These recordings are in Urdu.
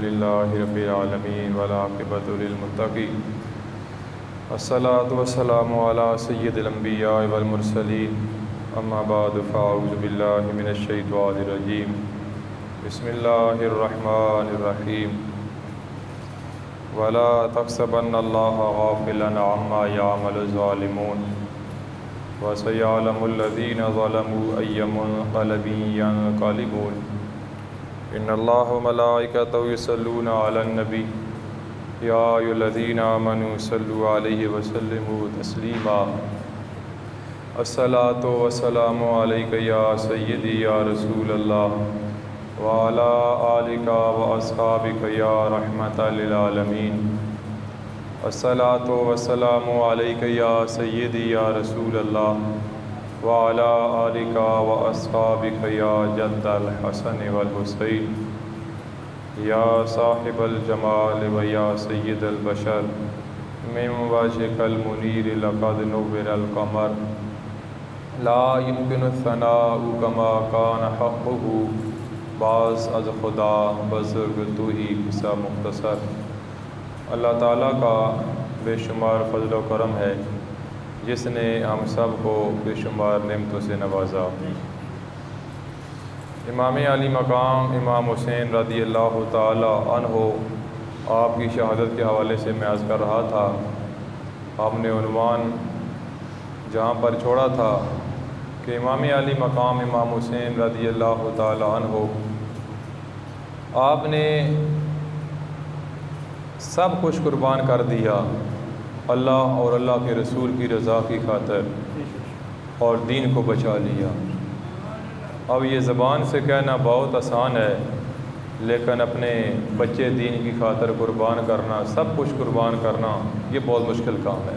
للہ رب العالمین والعاقبۃ للمتقین الصلاۃ والسلام علی سید الانبیاء والمرسلین اما بعد فاعوذ باللہ من الشیطان الرجیم بسم اللہ الرحمن الرحیم ولا تحسبن اللہ غافلا عما یعمل الظالمون وسيعلم الذين ظلموا أي منقلب ينقلبون إن الله وملائكته يصلون على النبي يا أيها الذين آمنوا صلوا عليه وسلموا تسليما الصلاة والسلام عليك يا سيدي يا رسول الله وعلى آلك وأصحابك يا رحمة للعالمين الصلاۃ والسلام علیک یا سیدی یا رسول اللہ وعلی آلک واصحابک یا جد الحسن والحسین یا صاحب الجمال و یا سید البشر من وجهک المنیر لقد نور القمر لا يمكن الثناء كما كان حقه باز از خدا بزرگ تو ہی قصہ مختصر۔ اللہ تعالیٰ کا بے شمار فضل و کرم ہے جس نے ہم سب کو بے شمار نعمتوں سے نوازا۔ امام علی مقام امام حسین رضی اللہ تعالی عنہ آپ کی شہادت کے حوالے سے میں عرض کر رہا تھا، آپ نے عنوان جہاں پر چھوڑا تھا کہ امام علی مقام امام حسین رضی اللہ تعالی عنہ آپ نے سب کچھ قربان کر دیا اللہ اور اللہ کے رسول کی رضا کی خاطر اور دین کو بچا لیا۔ اب یہ زبان سے کہنا بہت آسان ہے، لیکن اپنے بچے دین کی خاطر قربان کرنا، سب کچھ قربان کرنا، یہ بہت مشکل کام ہے۔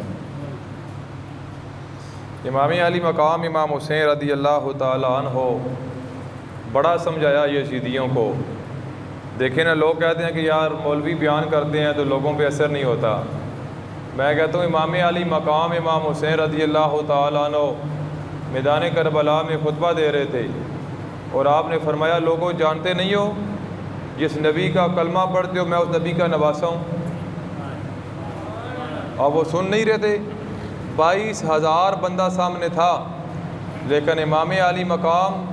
امام علی مقام امام حسین رضی اللہ تعالی عنہ بڑا سمجھایا یزیدیوں کو۔ دیکھیں نا، لوگ کہتے ہیں کہ یار مولوی بیان کرتے ہیں تو لوگوں پہ اثر نہیں ہوتا۔ میں کہتا ہوں امام علی مقام امام حسین رضی اللہ تعالیٰ عنہ میدان کربلا میں خطبہ دے رہے تھے اور آپ نے فرمایا لوگوں جانتے نہیں ہو جس نبی کا کلمہ پڑھتے ہو میں اس نبی کا نواسا ہوں۔ اور وہ سن نہیں رہے تھے، 22,000 بندہ سامنے تھا، لیکن امام علی مقام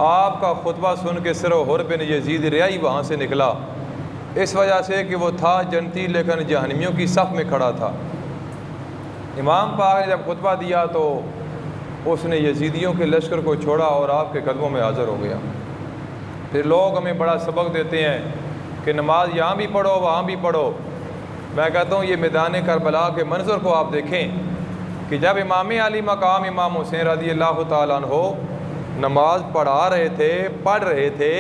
آپ کا خطبہ سن کے سر و حر بن یزید ریائی وہاں سے نکلا، اس وجہ سے کہ وہ تھا جنتی لیکن جہنمیوں کی صف میں کھڑا تھا۔ امام پاک نے جب خطبہ دیا تو اس نے یزیدیوں کے لشکر کو چھوڑا اور آپ کے قدموں میں حاضر ہو گیا۔ پھر لوگ ہمیں بڑا سبق دیتے ہیں کہ نماز یہاں بھی پڑھو وہاں بھی پڑھو۔ میں کہتا ہوں یہ میدان کربلا کے منظر کو آپ دیکھیں کہ جب امام علی مقام امام حسین رضی اللہ تعالیٰ عنہ نماز پڑھا رہے تھے، پڑھ رہے تھے،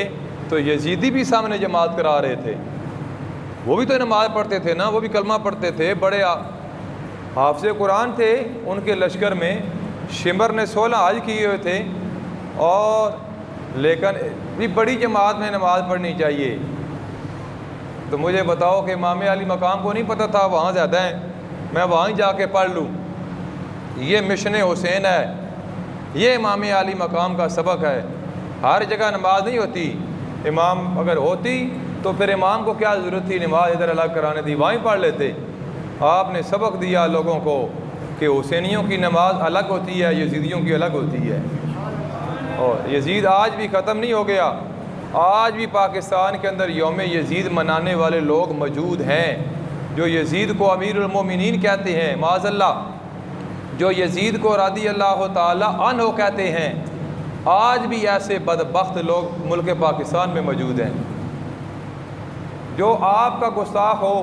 تو یزیدی بھی سامنے جماعت کرا رہے تھے۔ وہ بھی تو نماز پڑھتے تھے نا، وہ بھی کلمہ پڑھتے تھے، بڑے حافظ قرآن تھے۔ ان کے لشکر میں شمر نے 16 حج کیے ہوئے تھے، اور لیکن بھی بڑی جماعت میں نماز پڑھنی چاہیے۔ تو مجھے بتاؤ کہ امام علی مقام کو نہیں پتہ تھا وہاں زیادہ ہیں، میں وہاں جا کے پڑھ لوں؟ یہ مشن حسین ہے، یہ امام علی مقام کا سبق ہے۔ ہر جگہ نماز نہیں ہوتی، امام اگر ہوتی تو پھر امام کو کیا ضرورت تھی نماز ادھر الگ کرانے دی، وہیں پڑھ لیتے۔ آپ نے سبق دیا لوگوں کو کہ حسینیوں کی نماز الگ ہوتی ہے، یزیدیوں کی الگ ہوتی ہے۔ اور یزید آج بھی ختم نہیں ہو گیا، آج بھی پاکستان کے اندر یوم یزید منانے والے لوگ موجود ہیں جو یزید کو امیر المومنین کہتے ہیں، معاذ اللہ، جو یزید کو رضی اللہ تعالی عنہ کہتے ہیں۔ آج بھی ایسے بدبخت لوگ ملک پاکستان میں موجود ہیں۔ جو آپ کا گستاخ ہو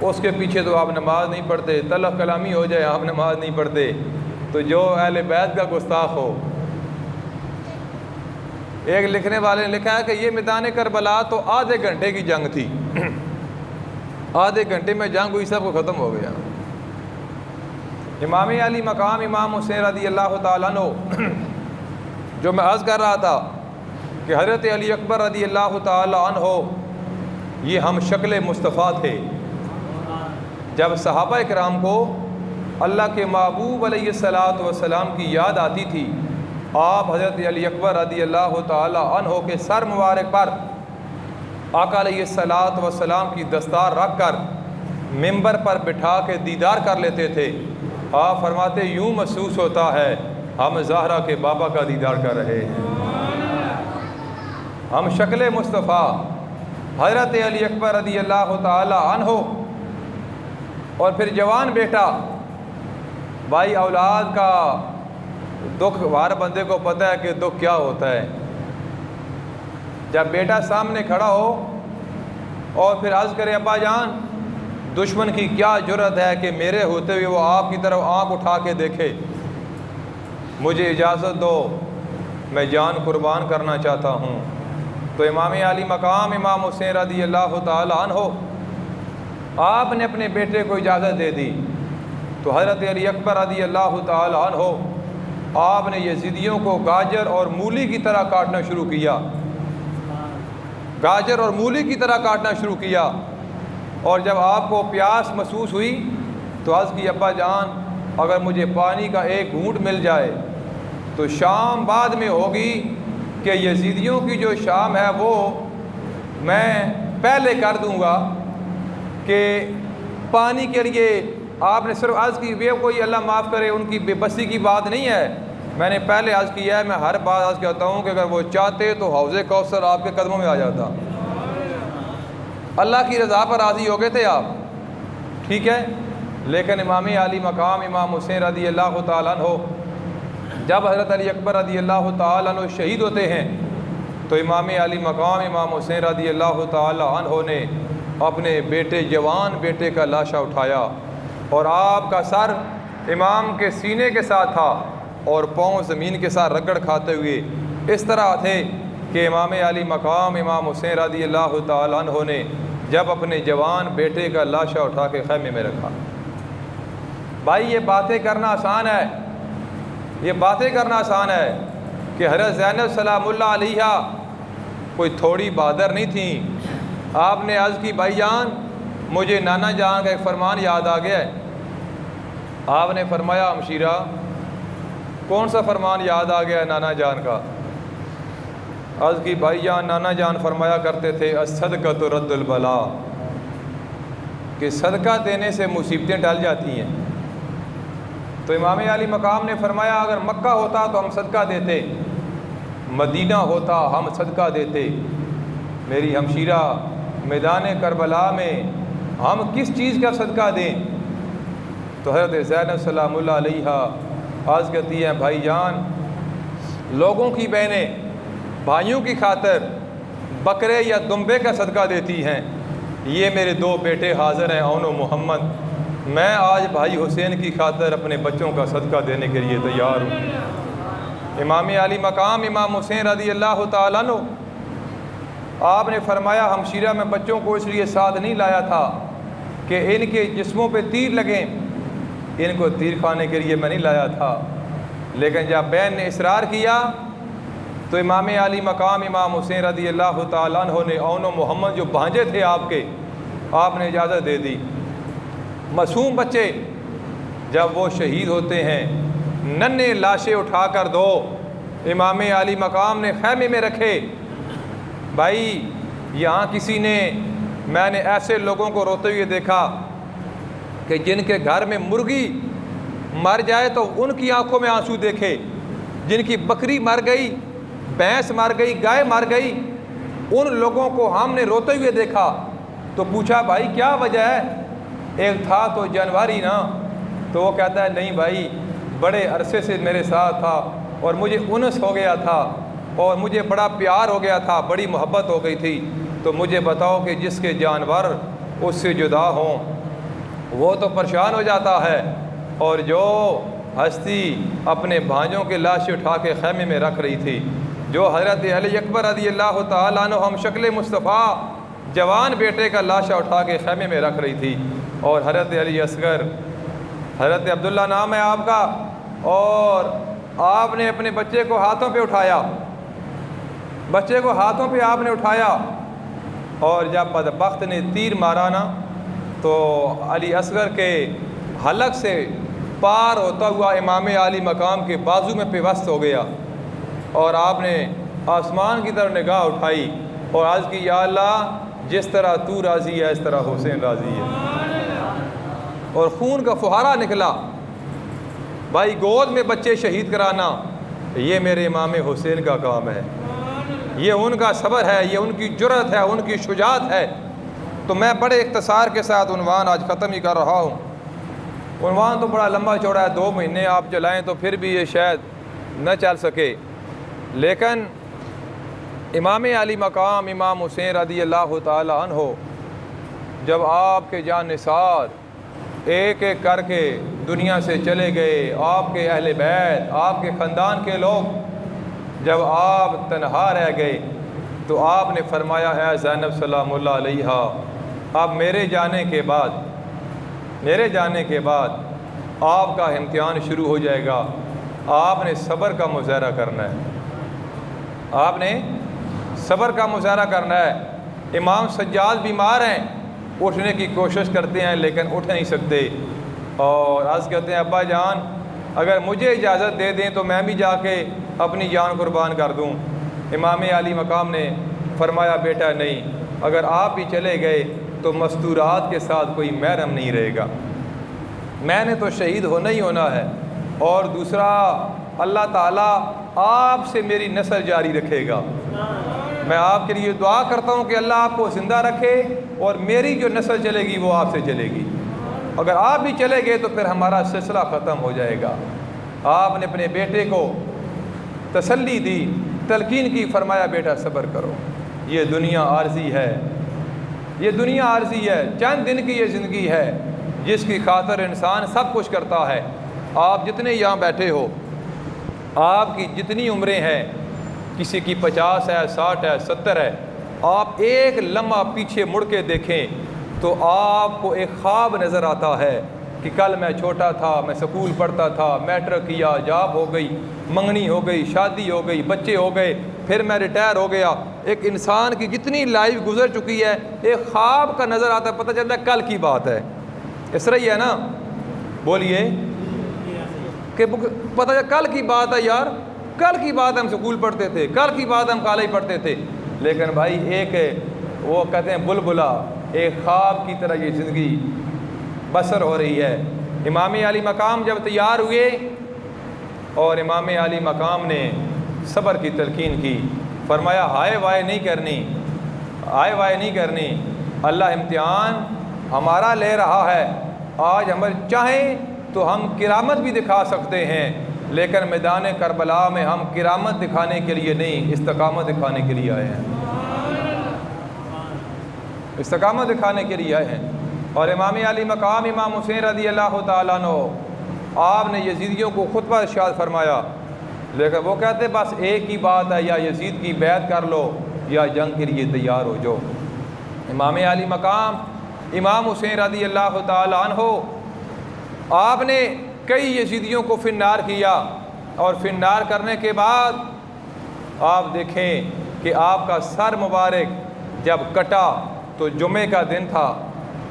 اس کے پیچھے تو آپ نماز نہیں پڑھتے، تلخ کلامی ہو جائے آپ نماز نہیں پڑھتے۔ تو جو اہل بیت کا گستاخ ہو، ایک لکھنے والے نے لکھا ہے کہ یہ میدان کربلا تو آدھے گھنٹے کی جنگ تھی، آدھے گھنٹے میں جنگ ہوئی، سب کو ختم ہو گیا۔ امام علی مقام امام حسین رضی اللہ تعالیٰ عنہ جو میں عرض کر رہا تھا کہ حضرت علی اکبر رضی اللہ تعالیٰ عنہ یہ ہم شکل مصطفیٰ تھے۔ جب صحابہ کرام کو اللہ کے محبوب علیہ السلام کی یاد آتی تھی، آپ حضرت علی اکبر رضی اللہ تعالی عنہ کے سر مبارک پر آقا علیہ الصلاۃ والسلام کی دستار رکھ کر ممبر پر بٹھا کے دیدار کر لیتے تھے۔ آپ فرماتے یوں محسوس ہوتا ہے ہم زہرا کے بابا کا دیدار کر رہے ہیں، ہم شکل مصطفیٰ حضرت علی اکبر رضی اللہ تعالی عنہ۔ اور پھر جوان بیٹا، بھائی اولاد کا دکھ ہر بندے کو پتہ ہے کہ دکھ کیا ہوتا ہے۔ جب بیٹا سامنے کھڑا ہو اور پھر عرض کرے ابا جان دشمن کی کیا جرأت ہے کہ میرے ہوتے ہوئے وہ آپ کی طرف آنکھ اٹھا کے دیکھے، مجھے اجازت دو میں جان قربان کرنا چاہتا ہوں۔ تو امام علی مقام امام حسین رضی اللہ تعالی عنہ آپ نے اپنے بیٹے کو اجازت دے دی، تو حضرت علی اکبر رضی اللہ تعالی عنہ آپ نے یزیدیوں کو گاجر اور مولی کی طرح کاٹنا شروع کیا، گاجر اور مولی کی طرح کاٹنا شروع کیا۔ اور جب آپ کو پیاس محسوس ہوئی تو عرض کی ابا جان اگر مجھے پانی کا ایک گھونٹ مل جائے تو شام بعد میں ہوگی کہ یزیدیوں کی جو شام ہے وہ میں پہلے کر دوں گا کہ پانی کے لیے آپ نے صرف عرض کی، وہ کوئی اللہ معاف کرے ان کی بے بسی کی بات نہیں ہے، میں نے پہلے عرض کیا ہے، میں ہر بات عرض کہتا ہوں کہ اگر وہ چاہتے تو حوض کوثر آپ کے قدموں میں آ جاتا، اللہ کی رضا پر راضی ہو گئے تھے آپ، ٹھیک ہے۔ لیکن امام علی مقام امام حسین رضی اللہ تعالیٰ عنہ جب حضرت علی اکبر رضی اللہ تعالیٰ عنہ شہید ہوتے ہیں تو امام علی مقام امام حسین رضی اللہ تعالیٰ عنہ نے اپنے بیٹے جوان بیٹے کا لاشا اٹھایا اور آپ کا سر امام کے سینے کے ساتھ تھا اور پاؤں زمین کے ساتھ رگڑ کھاتے ہوئے اس طرح تھے کہ امام علی مقام امام حسین رضی اللہ تعالیٰ عنہ نے جب اپنے جوان بیٹے کا لاشا اٹھا کے خیمے میں رکھا۔ بھائی یہ باتیں کرنا آسان ہے، یہ باتیں کرنا آسان ہے کہ حضرت زینب سلام اللہ علیہ کوئی تھوڑی بہادر نہیں تھیں۔ آپ نے عرض کی بھائی جان مجھے نانا جان کا ایک فرمان یاد آ گیا ہے۔ آپ نے فرمایا ہمشیرہ کون سا فرمان یاد آ گیا ہے نانا جان کا؟ عرض کی بھائی جان نانا جان فرمایا کرتے تھے الصدقۃ رد البلا، کہ صدقہ دینے سے مصیبتیں ٹل جاتی ہیں۔ تو امام علی مقام نے فرمایا اگر مکہ ہوتا تو ہم صدقہ دیتے، مدینہ ہوتا ہم صدقہ دیتے۔ میری ہمشیرہ میدان کربلا میں ہم کس چیز کا صدقہ دیں؟ تو حضرت زینب سلام اللہ علیہ عرض کرتی ہیں بھائی جان لوگوں کی بہنیں بھائیوں کی خاطر بکرے یا دمبے کا صدقہ دیتی ہیں، یہ میرے دو بیٹے حاضر ہیں اون و محمد، میں آج بھائی حسین کی خاطر اپنے بچوں کا صدقہ دینے کے لیے تیار ہوں۔ امام علی مقام امام حسین رضی اللہ تعالیٰ عنہ آپ نے فرمایا ہمشیرہ میں بچوں کو اس لیے ساتھ نہیں لایا تھا کہ ان کے جسموں پہ تیر لگیں، ان کو تیر کھانے کے لیے میں نہیں لایا تھا، لیکن جب بہن نے اصرار کیا تو امام علی مقام امام حسین رضی اللہ تعالیٰ عنہ نے اون و محمد جو بھانجے تھے آپ کے، آپ نے اجازت دے دی۔ معصوم بچے جب وہ شہید ہوتے ہیں ننھے لاشیں اٹھا کر دو، امام علی مقام نے خیمے میں رکھے۔ بھائی یہاں کسی نے، میں نے ایسے لوگوں کو روتے ہوئے دیکھا کہ جن کے گھر میں مرغی مر جائے تو ان کی آنکھوں میں آنسو دیکھے، جن کی بکری مر گئی، بھینس مر گئی، گائے مر گئی، ان لوگوں کو ہم نے روتے ہوئے دیکھا۔ تو پوچھا بھائی کیا وجہ ہے؟ ایک تھا تو جانوری نا، تو وہ کہتا ہے نہیں بھائی بڑے عرصے سے میرے ساتھ تھا اور مجھے انس ہو گیا تھا اور مجھے بڑا پیار ہو گیا تھا، بڑی محبت ہو گئی تھی، تو مجھے بتاؤ کہ جس کے جانور اس سے جدا ہوں وہ تو پریشان ہو جاتا ہے، اور جو ہستی اپنے بھانجوں کے لاش اٹھا کے خیمے میں رکھ رہی تھی، جو حضرت علی اکبر رضی اللہ تعالیٰ عنہ ہم شکل مصطفیٰ جوان بیٹے کا لاشا اٹھا کے خیمے میں رکھ رہی تھی، اور حضرت علی اصغر حضرت عبداللہ نام ہے آپ کا، اور آپ نے اپنے بچے کو ہاتھوں پہ اٹھایا، بچے کو ہاتھوں پہ آپ نے اٹھایا، اور جب بدبخت نے تیر مارا نا تو علی اصغر کے حلق سے پار ہوتا ہوا امام علی مقام کے بازو میں پیوست ہو گیا، اور آپ نے آسمان کی طرف نگاہ اٹھائی اور عرض کی یا اللہ جس طرح تو راضی ہے اس طرح حسین راضی ہے، اور خون کا فہارہ نکلا۔ بھائی گود میں بچے شہید کرانا یہ میرے امام حسین کا کام ہے، یہ ان کا صبر ہے، یہ ان کی جرأت ہے، ان کی شجاعت ہے۔ تو میں بڑے اختصار کے ساتھ عنوان آج ختم ہی کر رہا ہوں۔ عنوان تو بڑا لمبا چوڑا ہے، 2 مہینے آپ چلائیں تو پھر بھی یہ شاید نہ چل سکے، لیکن امام علی مقام امام حسین رضی اللہ تعالی عنہ جب آپ کے جان نثار ایک ایک کر کے دنیا سے چلے گئے، آپ کے اہل بیت، آپ کے خاندان کے لوگ جب آپ تنہا رہ گئے تو آپ نے فرمایا اے زینب سلام اللہ علیہا، اب میرے جانے کے بعد آپ کا امتحان شروع ہو جائے گا، آپ نے صبر کا مظاہرہ کرنا ہے، آپ نے صبر کا مظاہرہ کرنا ہے۔ امام سجاد بیمار ہیں، اٹھنے کی کوشش کرتے ہیں لیکن اٹھ نہیں سکتے، اور عرض کہتے ہیں ابا جان اگر مجھے اجازت دے دیں تو میں بھی جا کے اپنی جان قربان کر دوں۔ امام علی مقام نے فرمایا بیٹا نہیں، اگر آپ بھی چلے گئے تو مستورات کے ساتھ کوئی محرم نہیں رہے گا، میں نے تو شہید ہونا ہی ہونا ہے، اور دوسرا اللہ تعالیٰ آپ سے میری نسل جاری رکھے گا۔ میں آپ کے لیے دعا کرتا ہوں کہ اللہ آپ کو زندہ رکھے اور میری جو نسل چلے گی وہ آپ سے چلے گی، اگر آپ بھی چلے گئے تو پھر ہمارا سلسلہ ختم ہو جائے گا۔ آپ نے اپنے بیٹے کو تسلی دی، تلقین کی، فرمایا بیٹا صبر کرو، یہ دنیا عارضی ہے، یہ دنیا عارضی ہے، چند دن کی یہ زندگی ہے جس کی خاطر انسان سب کچھ کرتا ہے۔ آپ جتنے یہاں بیٹھے ہو، آپ کی جتنی عمریں ہیں، کسی کی 50 ہے، 60 ہے، 70 ہے، آپ ایک لمحہ پیچھے مڑ کے دیکھیں تو آپ کو ایک خواب نظر آتا ہے کہ کل میں چھوٹا تھا، میں سکول پڑھتا تھا، میٹرک کیا، جاب ہو گئی، منگنی ہو گئی، شادی ہو گئی، بچے ہو گئے، پھر میں ریٹائر ہو گیا۔ ایک انسان کی جتنی لائف گزر چکی ہے ایک خواب کا نظر آتا ہے، پتہ چلتا ہے کل کی بات ہے، اس طرح ہی ہے نا؟ بولیے کہ پتہ چلتا کل کی بات ہے، یار کل کی بات ہم سکول پڑھتے تھے، کل کی بات ہم کالج پڑھتے تھے، لیکن بھائی ایک وہ کہتے ہیں بلبلا، ایک خواب کی طرح یہ زندگی بسر ہو رہی ہے۔ امام علی مقام جب تیار ہوئے اور امام علی مقام نے صبر کی تلقین کی، فرمایا ہائے وائے نہیں کرنی، ہائے وائے نہیں کرنی، اللہ امتحان ہمارا لے رہا ہے، آج ہم چاہیں تو ہم کرامت بھی دکھا سکتے ہیں، لیکن میدان کربلا میں ہم کرامت دکھانے کے لیے نہیں، استقامت دکھانے کے لیے آئے ہیں، استقامت دکھانے کے لیے آئے ہیں۔ اور امام علی مقام امام حسین رضی اللہ تعالیٰ عنہ، آپ نے یزیدیوں کو خطبہ ارشاد فرمایا، لیکن وہ کہتے بس ایک ہی بات ہے، یا یزید کی بیعت کر لو یا جنگ کے لیے تیار ہو جاؤ۔ امام علی مقام امام حسین رضی اللہ تعالیٰ عنہ، آپ نے کئی یزیدیوں کو فنار کیا، اور فنار کرنے کے بعد آپ دیکھیں کہ آپ کا سر مبارک جب کٹا تو جمعے کا دن تھا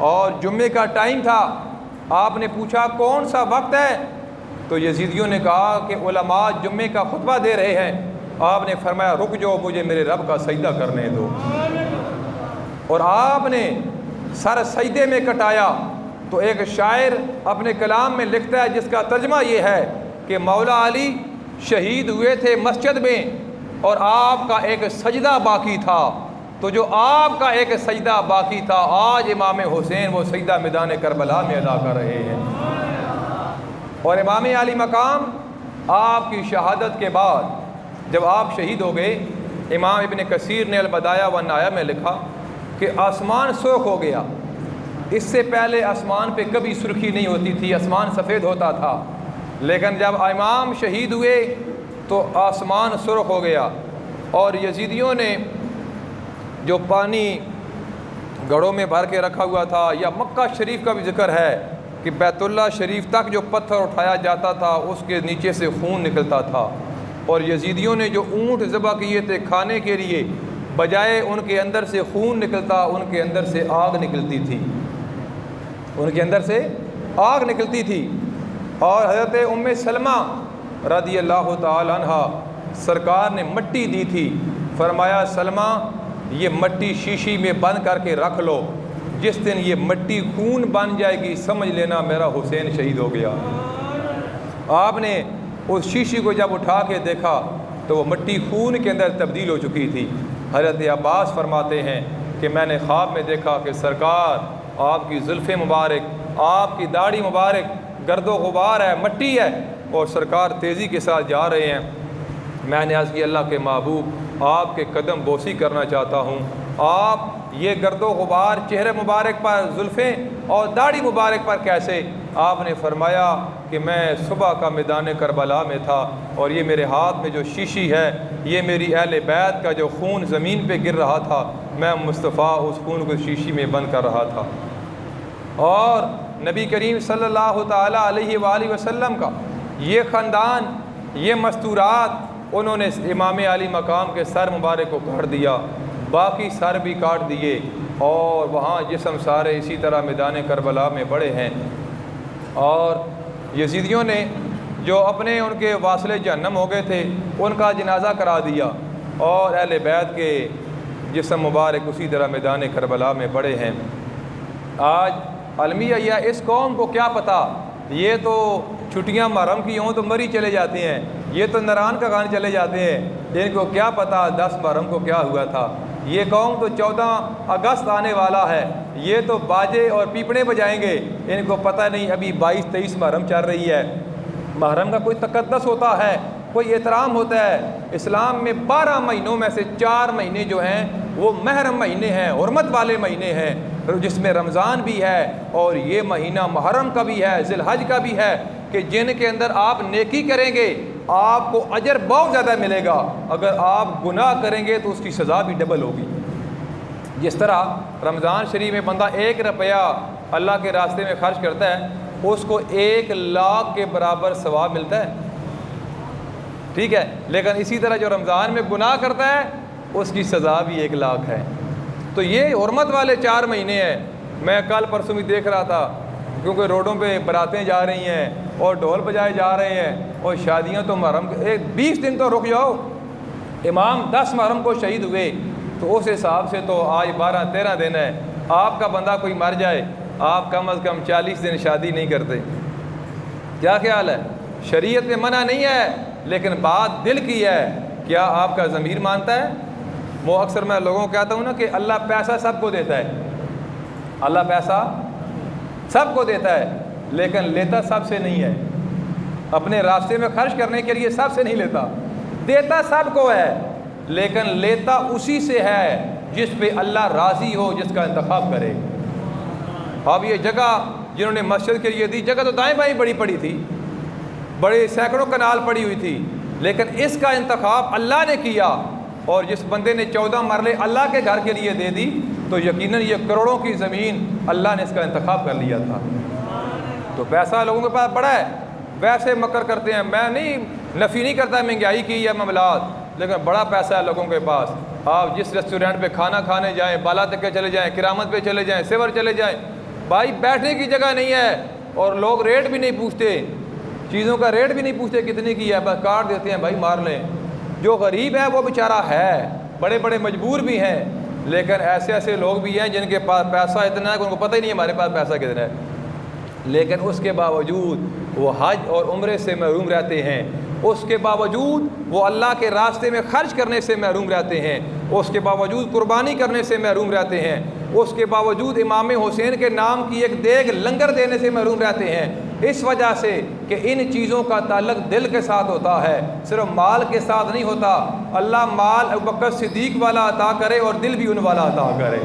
اور جمعے کا ٹائم تھا۔ آپ نے پوچھا کون سا وقت ہے، تو یزیدیوں نے کہا کہ علماء جمعے کا خطبہ دے رہے ہیں۔ آپ نے فرمایا رک جاؤ، مجھے میرے رب کا سجدہ کرنے دو، اور آپ نے سر سجدے میں کٹایا۔ تو ایک شاعر اپنے کلام میں لکھتا ہے جس کا ترجمہ یہ ہے کہ مولا علی شہید ہوئے تھے مسجد میں اور آپ کا ایک سجدہ باقی تھا، تو جو آپ کا ایک سجدہ باقی تھا آج امام حسین وہ سجدہ میدان کربلا میں ادا کر رہے ہیں۔ اور امام علی مقام آپ کی شہادت کے بعد جب آپ شہید ہو گئے، امام ابن کثیر نے البدایہ و النہایہ میں لکھا کہ آسمان سرخ ہو گیا۔ اس سے پہلے آسمان پہ کبھی سرخی نہیں ہوتی تھی، آسمان سفید ہوتا تھا، لیکن جب امام شہید ہوئے تو آسمان سرخ ہو گیا۔ اور یزیدیوں نے جو پانی گھڑوں میں بھر کے رکھا ہوا تھا، یا مکہ شریف کا بھی ذکر ہے کہ بیت اللہ شریف تک جو پتھر اٹھایا جاتا تھا اس کے نیچے سے خون نکلتا تھا، اور یزیدیوں نے جو اونٹ ذبح کیے تھے کھانے کے لیے، بجائے ان کے اندر سے خون نکلتا ان کے اندر سے آگ نکلتی تھی، ان کے اندر سے آگ نکلتی تھی۔ اور حضرت ام سلمہ رضی اللہ تعالی عنہ سرکار نے مٹی دی تھی، فرمایا سلمہ یہ مٹی شیشی میں بند کر کے رکھ لو، جس دن یہ مٹی خون بن جائے گی سمجھ لینا میرا حسین شہید ہو گیا۔ آپ نے اس شیشی کو جب اٹھا کے دیکھا تو وہ مٹی خون کے اندر تبدیل ہو چکی تھی۔ حضرت عباس فرماتے ہیں کہ میں نے خواب میں دیکھا کہ سرکار آپ کی زلفیں مبارک، آپ کی داڑھی مبارک گرد و غبار ہے، مٹی ہے، اور سرکار تیزی کے ساتھ جا رہے ہیں۔ میں نے عرض کی اللہ کے محبوب آپ کے قدم بوسی کرنا چاہتا ہوں، آپ یہ گرد و غبار چہرے مبارک پر، زلفیں اور داڑھی مبارک پر کیسے؟ آپ نے فرمایا کہ میں صبح کا میدان کربلا میں تھا اور یہ میرے ہاتھ میں جو شیشی ہے یہ میری اہل بیت کا جو خون زمین پہ گر رہا تھا، میں مصطفیٰ اس خون کو شیشی میں بند کر رہا تھا۔ اور نبی کریم صلی اللہ تعالیٰ علیہ وآلہ وسلم کا یہ خاندان، یہ مستورات، انہوں نے امام علی مقام کے سر مبارک کو کاٹ دیا، باقی سر بھی کاٹ دیے، اور وہاں جسم سارے اسی طرح میدان کربلا میں پڑے ہیں۔ اور یزیدیوں نے جو اپنے ان کے واصل جہنم ہو گئے تھے ان کا جنازہ کرا دیا، اور اہل بیت کے جسم مبارک اسی طرح میدان کربلا میں پڑے ہیں۔ آج المیہ یا اس قوم کو کیا پتہ، یہ تو چھٹیاں محرم کی ہوں تو مری چلے جاتے ہیں، یہ تو نران کا گانے چلے جاتے ہیں، ان کو کیا پتہ 10 محرم کو کیا ہوا تھا۔ یہ قوم تو 14 اگست آنے والا ہے، یہ تو باجے اور پیپڑے بجائیں گے، ان کو پتہ نہیں ابھی 22-23 محرم چل رہی ہے۔ محرم کا کوئی تقدس ہوتا ہے، کوئی احترام ہوتا ہے۔ اسلام میں 12 مہینوں میں سے 4 مہینے جو ہیں وہ محرم مہینے ہیں، حرمت والے مہینے ہیں، جس میں رمضان بھی ہے اور یہ مہینہ محرم کا بھی ہے، ذی الحج کا بھی ہے، کہ جن کے اندر آپ نیکی کریں گے آپ کو اجر بہت زیادہ ملے گا، اگر آپ گناہ کریں گے تو اس کی سزا بھی ڈبل ہوگی۔ جس طرح رمضان شریف میں بندہ 1 روپیہ اللہ کے راستے میں خرچ کرتا ہے اس کو 1 لاکھ کے برابر ثواب ملتا ہے، ٹھیک ہے، لیکن اسی طرح جو رمضان میں گناہ کرتا ہے اس کی سزا بھی 1 لاکھ ہے۔ تو یہ حرمت والے 4 مہینے ہیں۔ میں کل پرسوں بھی دیکھ رہا تھا، کیونکہ روڈوں پہ براتیں جا رہی ہیں اور ڈھول بجائے جا رہے ہیں، اور شادیاں تو محرم 20 دن تو رک جاؤ، امام 10 محرم کو شہید ہوئے تو اس حساب سے تو آج 12-13 دن ہے۔ آپ کا بندہ کوئی مر جائے آپ کم از کم 40 دن شادی نہیں کرتے، کیا خیال ہے؟ شریعت میں منع نہیں ہے لیکن بات دل کی ہے، کیا آپ کا ضمیر مانتا ہے؟ وہ اکثر میں لوگوں کو کہتا ہوں نا کہ اللہ پیسہ سب کو دیتا ہے، اللہ پیسہ سب کو دیتا ہے لیکن لیتا سب سے نہیں ہے، اپنے راستے میں خرچ کرنے کے لیے سب سے نہیں لیتا، دیتا سب کو ہے لیکن لیتا اسی سے ہے جس پہ اللہ راضی ہو، جس کا انتخاب کرے۔ اب یہ جگہ جنہوں نے مسجد کے لیے دی، جگہ تو دائیں بائیں بڑی پڑی تھی، بڑے سینکڑوں کنال پڑی ہوئی تھی، لیکن اس کا انتخاب اللہ نے کیا، اور جس بندے نے 14 مرلے اللہ کے گھر کے لیے دے دی تو یقیناً یہ کروڑوں کی زمین اللہ نے اس کا انتخاب کر لیا تھا۔ تو پیسہ لوگوں کے پاس بڑا ہے، ویسے مکر کرتے ہیں، میں نہیں نفی نہیں کرتا مہنگائی کی یا معاملات، لیکن بڑا پیسہ ہے لوگوں کے پاس۔ آپ جس ریسٹورینٹ پہ کھانا کھانے جائیں، بالا تکے چلے جائیں، کرامت پہ چلے جائیں، سیور چلے جائیں، بھائی بیٹھنے کی جگہ نہیں ہے، اور لوگ ریٹ بھی نہیں پوچھتے، چیزوں کا ریٹ بھی نہیں پوچھتے کتنے کی ہے، بس کاٹ دیتے ہیں بھائی مار لیں۔ جو غریب ہے وہ بیچارہ ہے، بڑے بڑے مجبور بھی ہیں، لیکن ایسے ایسے لوگ بھی ہیں جن کے پاس پیسہ اتنا ہے کہ ان کو پتہ ہی نہیں ہمارے پاس پیسہ کتنا ہے، لیکن اس کے باوجود وہ حج اور عمرے سے محروم رہتے ہیں، اس کے باوجود وہ اللہ کے راستے میں خرچ کرنے سے محروم رہتے ہیں، اس کے باوجود قربانی کرنے سے محروم رہتے ہیں، اس کے باوجود امام حسین کے نام کی ایک دیگ لنگر دینے سے محروم رہتے ہیں، اس وجہ سے کہ ان چیزوں کا تعلق دل کے ساتھ ہوتا ہے، صرف مال کے ساتھ نہیں ہوتا۔ اللہ مال ابوبکر صدیق والا عطا کرے اور دل بھی ان والا عطا کرے۔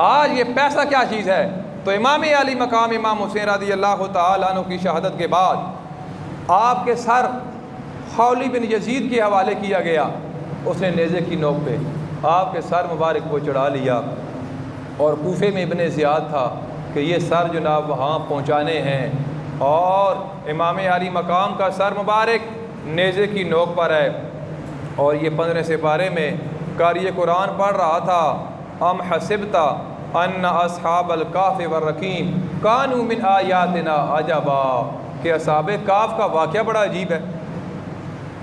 آج یہ پیسہ کیا چیز ہے؟ تو امام علی مقام امام حسین رضی اللہ تعالیٰ عنہ کی شہادت کے بعد آپ کے سر خولی بن یزید کے حوالے کیا گیا، اس نے نیزے کی نوک پہ آپ کے سر مبارک کو چڑھا لیا، اور کوفے میں ابن زیاد تھا کہ یہ سر جناب وہاں پہنچانے ہیں، اور امام علی مقام کا سر مبارک نیزے کی نوک پر ہے، اور یہ 15 سپارے میں قاری قرآن پڑھ رہا تھا، ام حسبت ان اصحاب الکہف والرقیم کانوا من آیاتنا عجبا، کہ اصحاب کہف کا واقعہ بڑا عجیب ہے۔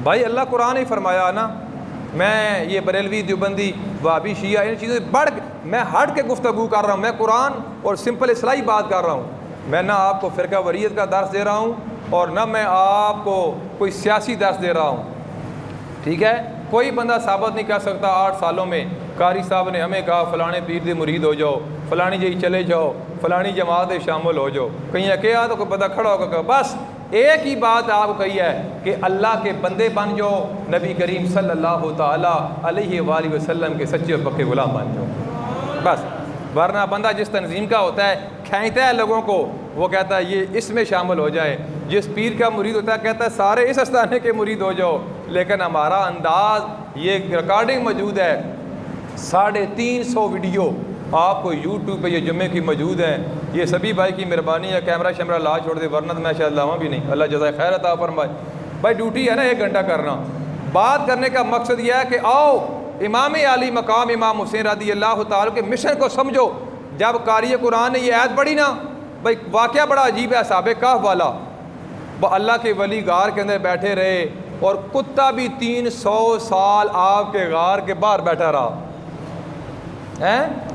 بھائی اللہ قرآن ہی فرمایا نا میں یہ بریلوی دیوبندی وہابی شیعہ ان چیزوں سے بڑھ میں ہٹ کے گفتگو کر رہا ہوں. میں قرآن اور سمپل اصلاحی بات کر رہا ہوں. میں نہ آپ کو فرقہ وریت کا درس دے رہا ہوں اور نہ میں آپ کو کوئی سیاسی درس دے رہا ہوں. ٹھیک ہے, کوئی بندہ ثابت نہیں کر سکتا 8 سالوں میں قاری صاحب نے ہمیں کہا فلانے پیر دے مرید ہو جاؤ, فلانی جگہ چلے جاؤ, فلانی جماعت شامل ہو جاؤ. کہیں کیا تو کوئی بندہ کھڑا ہوگا کہ بس ایک ہی بات آپ کو کہی ہے کہ اللہ کے بندے بن جاؤ, نبی کریم صلی اللہ تعالیٰ علیہ وآلہ وسلم کے سچے اور پکے غلام بن جاؤ بس. ورنہ بندہ جس تنظیم کا ہوتا ہے کھینچتا ہے لوگوں کو, وہ کہتا ہے یہ اس میں شامل ہو جائے. جس پیر کا مرید ہوتا ہے کہتا ہے سارے اس استانے کے مرید ہو جاؤ. لیکن ہمارا انداز, یہ ریکارڈنگ موجود ہے 350 ویڈیو آپ کو یوٹیوب پہ یہ جمعے کی موجود ہیں. یہ سبھی بھائی کی مہربانی ہے, کیمرہ شیمرہ لا چھوڑ دے ورنہ میں شاید لاواں بھی نہیں. اللہ جزائے خیر عطا فرمائے. بھائی ڈیوٹی ہے نا 1 گھنٹہ کرنا. بات کرنے کا مقصد یہ ہے کہ آؤ امام علی مقام امام حسین رضی اللہ تعالیٰ کے مشن کو سمجھو. جب قاری قرآن نے یہ آیت پڑھی نا, بھائی واقعہ بڑا عجیب ہے. اصحاب کہف والا اللہ کے ولی غار کے اندر بیٹھے رہے اور کتا بھی 300 سال آپ کے غار کے باہر بیٹھا رہا.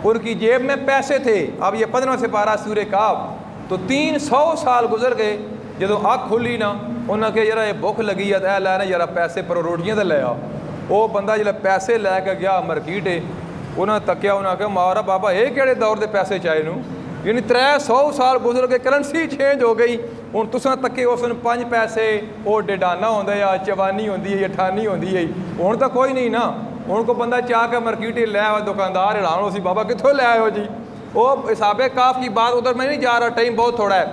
ان کی جیب میں پیسے تھے. اب یہ 15 سپارہ سورہ کہف, تو 300 سال گزر گئے. جدو آنکھ کھلی نا, انہوں نے کہا یار یہ بھوک لگی ہے اے لے یار پیسے پر روٹیاں تو لے آ. وہ بندہ جب پیسے لے کے گیا مارکیٹ, انہوں نے تکیا, انہوں نے کہا مارا بابا یہ کہڑے دور دے پیسے چاہے نو, یعنی 300 سال گزر گئے, کرنسی چینج ہو گئی. ہوں تساں تکے اس 5 پیسے وہ ڈیڈانا ہوتا ہے یا چوانی ہوتی ہے یا 98 ہوتی ہے. ہوں تو کوئی نہیں نا. ہوں کو بندہ چاہ کے مارکیٹ لے آیا, دکاندار حیران ہو سی بابا کتوں لے آئے ہو جی. وہ اصحاب کہف کی بات ادھر میں نہیں جا رہا, ٹائم بہت تھوڑا ہے,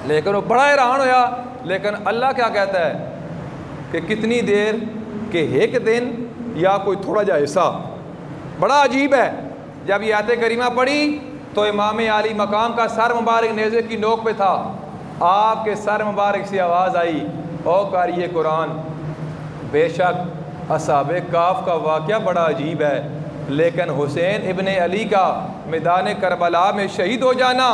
لیکن وہ بڑا حیران ہویا. لیکن اللہ کیا کہتا ہے کہ کتنی دیر کہ 1 دن یا کوئی تھوڑا جا حصہ. بڑا عجیب ہے. جب یہ آیت کریمہ پڑھی تو امام علی مقام کا سر مبارک نیزے کی نوک پہ تھا. آپ کے سر مبارک سے آواز آئی, او قاری قرآن, بے شک اصحاب کہف کا واقعہ بڑا عجیب ہے, لیکن حسین ابن علی کا میدان کربلا میں شہید ہو جانا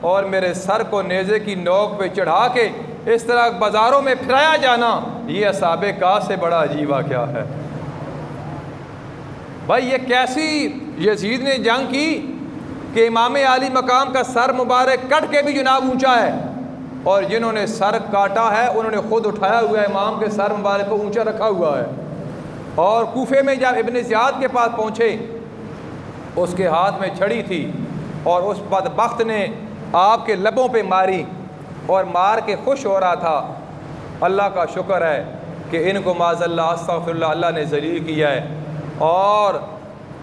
اور میرے سر کو نیزے کی نوک پہ چڑھا کے اس طرح بازاروں میں پھرایا جانا, یہ اصحاب کہف سے بڑا عجیب واقعہ ہے. بھائی یہ کیسی یزید نے جنگ کی کہ امام علی مقام کا سر مبارک کٹ کے بھی جناب اونچا ہے, اور جنہوں نے سر کاٹا ہے انہوں نے خود اٹھایا ہوا ہے, امام کے سر مبارک کو اونچا رکھا ہوا ہے. اور کوفے میں جب ابن زیاد کے پاس پہنچے, اس کے ہاتھ میں چھڑی تھی اور اس بدبخت نے آپ کے لبوں پہ ماری اور مار کے خوش ہو رہا تھا. اللہ کا شکر ہے کہ ان کو معاذ اللہ استغفر اللہ اللہ نے ذلیل کیا ہے. اور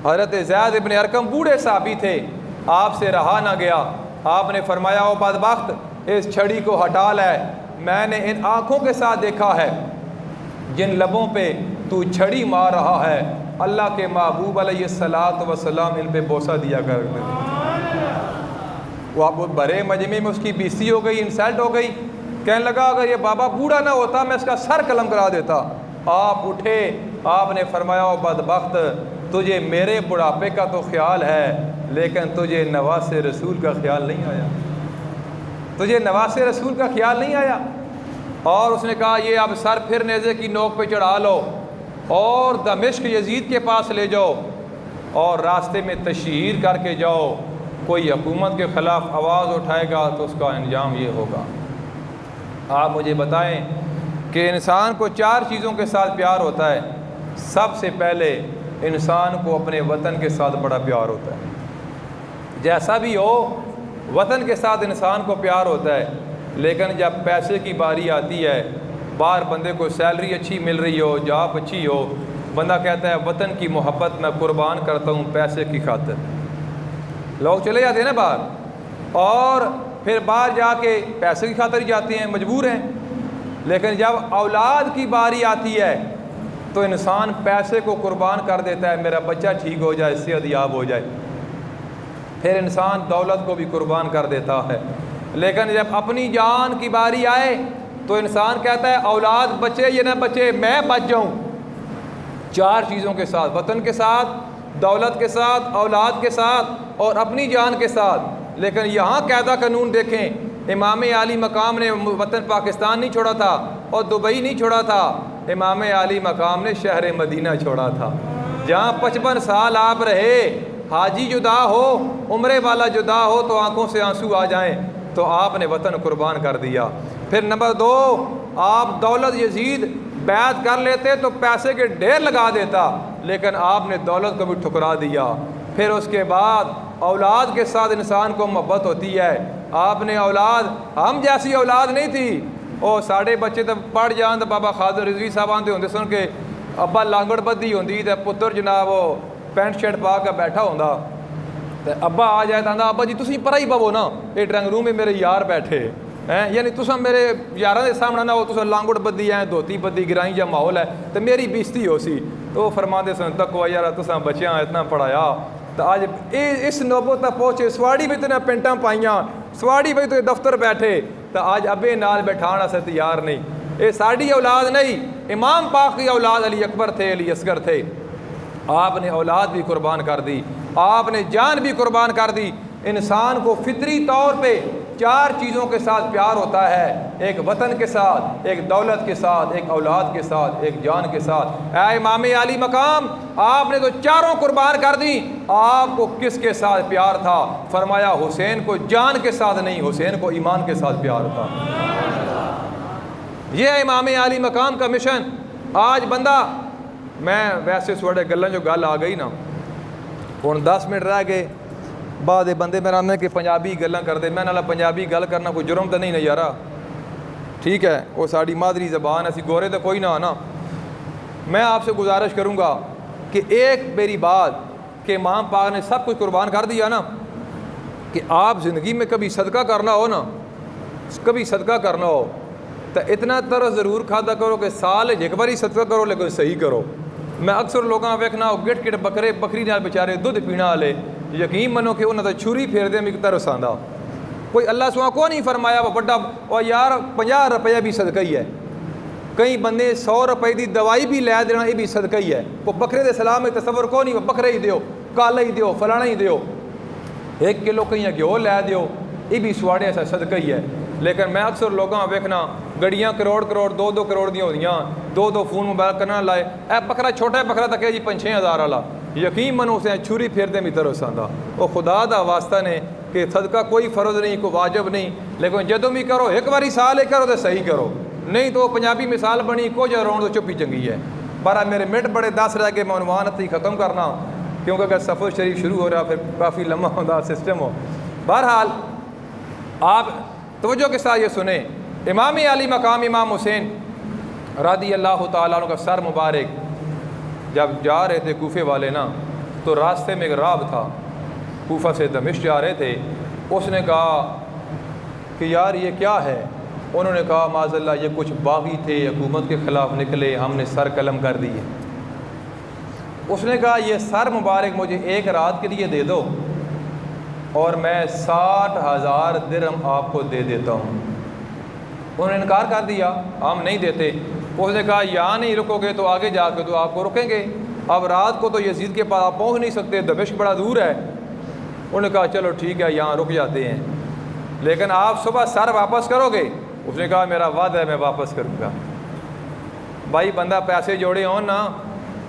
حضرت زید ابن ارقم بوڑھے صحابی تھے, آپ سے رہا نہ گیا. آپ نے فرمایا او بدبخت اس چھڑی کو ہٹا لے, میں نے ان آنکھوں کے ساتھ دیکھا ہے جن لبوں پہ تو چھڑی مار رہا ہے, اللہ کے محبوب علیہ الصلوۃ والسلام ان پہ بوسہ دیا کرتے تھے. وہ آپ بڑے مجمع میں اس کی بیسی ہو گئی, انسلٹ ہو گئی. کہنے لگا اگر یہ بابا بوڑھا نہ ہوتا میں اس کا سر قلم کرا دیتا. آپ اٹھے, آپ نے فرمایا او بدبخت تجھے میرے بڑھاپے کا تو خیال ہے, لیکن تجھے نواز رسول کا خیال نہیں آیا, تجھے نواز رسول کا خیال نہیں آیا. اور اس نے کہا یہ اب سر پھر نیزے کی نوک پہ چڑھا لو اور دمشق یزید کے پاس لے جاؤ اور راستے میں تشہیر کر کے جاؤ. کوئی حکومت کے خلاف آواز اٹھائے گا تو اس کا انجام یہ ہوگا. آپ مجھے بتائیں کہ انسان کو 4 چیزوں کے ساتھ پیار ہوتا ہے. سب سے پہلے انسان کو اپنے وطن کے ساتھ بڑا پیار ہوتا ہے. جیسا بھی ہو وطن کے ساتھ انسان کو پیار ہوتا ہے, لیکن جب پیسے کی باری آتی ہے, باہر بندے کو سیلری اچھی مل رہی ہو, جاب اچھی ہو, بندہ کہتا ہے وطن کی محبت میں قربان کرتا ہوں پیسے کی خاطر. لوگ چلے جاتے ہیں نا باہر, اور پھر باہر جا کے پیسے کی خاطر ہی جاتے ہیں, مجبور ہیں. لیکن جب اولاد کی باری آتی ہے تو انسان پیسے کو قربان کر دیتا ہے, میرا بچہ ٹھیک ہو جائے, صحت یاب ہو جائے. پھر انسان دولت کو بھی قربان کر دیتا ہے. لیکن جب اپنی جان کی باری آئے تو انسان کہتا ہے اولاد بچے یا نہ بچے میں بچ جاؤں. 4 چیزوں کے ساتھ, وطن کے ساتھ, دولت کے ساتھ, اولاد کے ساتھ اور اپنی جان کے ساتھ. لیکن یہاں قاعدہ قانون دیکھیں, امام علی مقام نے وطن پاکستان نہیں چھوڑا تھا اور دبئی نہیں چھوڑا تھا. امام عالی مقام نے شہر مدینہ چھوڑا تھا، جہاں 55 سال آپ رہے، حاجی جدا ہو، عمرے والا جدا ہو تو آنکھوں سے آنسو آ جائیں، تو آپ نے وطن قربان کر دیا۔ پھر نمبر 2، آپ دولت یزید بیعت کر لیتے تو پیسے کے ڈھیر لگا دیتا، لیکن آپ نے دولت کو بھی ٹھکرا دیا۔ پھر اس کے بعد اولاد کے ساتھ انسان کو محبت ہوتی ہے، آپ نے اولاد، ہم جیسی اولاد نہیں تھی، وہ ساڑھے بچے تو پڑھ جان تو بابا خادر رضوی صاحب آتے ہوندے سن کے ابا لانگڑ بدی ہوندی تے پتر جناب وہ پینٹ شرٹ پا کے بیٹھا ہوندا تے ابا آ جائے تو آندا ابا جی تسی پرا ہی پو نا، یہ ڈرنگ روم میں میرے یار بیٹھے ہیں، یعنی تساں میرے یاراں دے سامنے نہ ہو، تساں لانگڑ بدی ہیں، دھوتی بدی گرائی جا ماحول ہے تو میری بےزتی ہو سی۔ تو وہ فرماندے سن تقوی یار تساں بچیاں اتنا پڑھایا تو آج اس نوبت تک پہنچے، سواڑی بھی تو پینٹاں پائیاں، سواڑی بھی تو دفتر بیٹھے تو آج ابے نال بیٹھانا سے تیار نہیں۔ یہ ساڑی اولاد نہیں، امام پاک کی اولاد علی اکبر تھے، علی اصغر تھے، آپ نے اولاد بھی قربان کر دی، آپ نے جان بھی قربان کر دی۔ انسان کو فطری طور پہ 4 چیزوں کے ساتھ پیار ہوتا ہے، ایک وطن کے ساتھ، ایک دولت کے ساتھ، ایک اولاد کے ساتھ، ایک جان کے ساتھ۔ اے امام عالی مقام، آپ نے تو چاروں قربان کر دی، آپ کو کس کے ساتھ پیار تھا؟ فرمایا حسین کو جان کے ساتھ نہیں، حسین کو ایمان کے ساتھ پیار تھا۔ یہ ہے امام عالی مقام کا مشن۔ آج بندہ، میں ویسے سوڑے گلیں جو گل آ گئی نا، ہن 10 منٹ رہ گئے، بعد بندے میرا آدھے کہ پنجابی گلاں کر دے، میں نالا پنجابی گل کرنا کوئی جرم تو نہیں نا یارا، ٹھیک ہے، وہ ساری مادری زبان ہے، گورے تو کوئی نہ آنا۔ میں آپ سے گزارش کروں گا کہ ایک میری بات کہ امام پاک نے سب کچھ قربان کر دیا نا، کہ آپ زندگی میں کبھی صدقہ کرنا ہو نا، کبھی صدقہ کرنا ہو تو اتنا طرح ضرور کھادا کرو کہ سال ایک بار ہی صدقہ کرو لیکن صحیح کرو۔ میں اکثر لوگاں ویکھنا گٹ گٹ بکرے بکری نال بیچارے دودھ پینا والے، یقین منو کہ انہوں نے چھری پھیر دے میں طرح آندا، کوئی اللہ سوا کو نہیں فرمایا وہ بڑا اور یار 50 روپیہ بھی صدقہ ہی ہے، کئی بندے 100 روپے دی دوائی بھی لے دینا یہ بھی صدقہ ہی ہے۔ وہ بکرے دے سلام میں تصور کو نہیں، وہ بکرے ہی دیو، کالا ہی دیو، فلانا ہی دیو، 1 کلو کہیں گھیو لے دیو، یہ بھی سواڑے ایسا صدقہ ہی ہے۔ لیکن میں اکثر لوگاں ویکھنا گڑیاں کروڑ 2 کروڑ دی ہوندیاں، 2 فون موبائل کرنا لائے، اے بکرا چھوٹا ہے بکرا تک ہے جی 5-6 ہزار والا، یقین منو اسے چھری پھیر دے میں طرح آندا۔ وہ خدا دا واسطہ نے کہ صدقہ کوئی فرض نہیں، کوئی واجب نہیں، لیکن جدوں بھی کرو ایک باری سال کرو تو صحیح کرو، نہیں تو پنجابی مثال بنی کو جا رون تو چپی چنگی ہے۔ بارہ میرے منٹ بڑے 10 رہ کے میں عنوان اتنی ختم کرنا، کیونکہ اگر سفر شریف شروع ہو رہا پھر کافی لمبا ہوتا سسٹم ہو۔ بہرحال آپ توجہ کے ساتھ یہ سنیں، امام عالی مقام امام حسین رضی اللہ تعالیٰ عنہ کا سر مبارک جب جا رہے تھے کوفے والے نا، تو راستے میں ایک راہب تھا، کوفہ سے دمشق جا رہے تھے، اس نے کہا کہ یار یہ کیا ہے؟ انہوں نے کہا معاذ اللہ یہ کچھ باغی تھے، حکومت کے خلاف نکلے، ہم نے سر قلم کر دیے۔ اس نے کہا یہ سر مبارک مجھے 1 رات کے لیے دے دو اور میں 60,000 درہم آپ کو دے دیتا ہوں۔ انہوں نے انکار کر دیا، ہم نہیں دیتے۔ اس نے کہا یہاں نہیں رکو گے تو آگے جا کے تو آپ کو رکیں گے، اب رات کو تو یزید کے پاس آپ پہنچ نہیں سکتے، دمشق بڑا دور ہے۔ انہوں نے کہا چلو ٹھیک ہے یہاں رک جاتے ہیں، لیکن آپ صبح سر واپس کرو گے؟ اس نے کہا میرا وعدہ ہے میں واپس کروں گا۔ بھائی بندہ پیسے جوڑے ہوں نا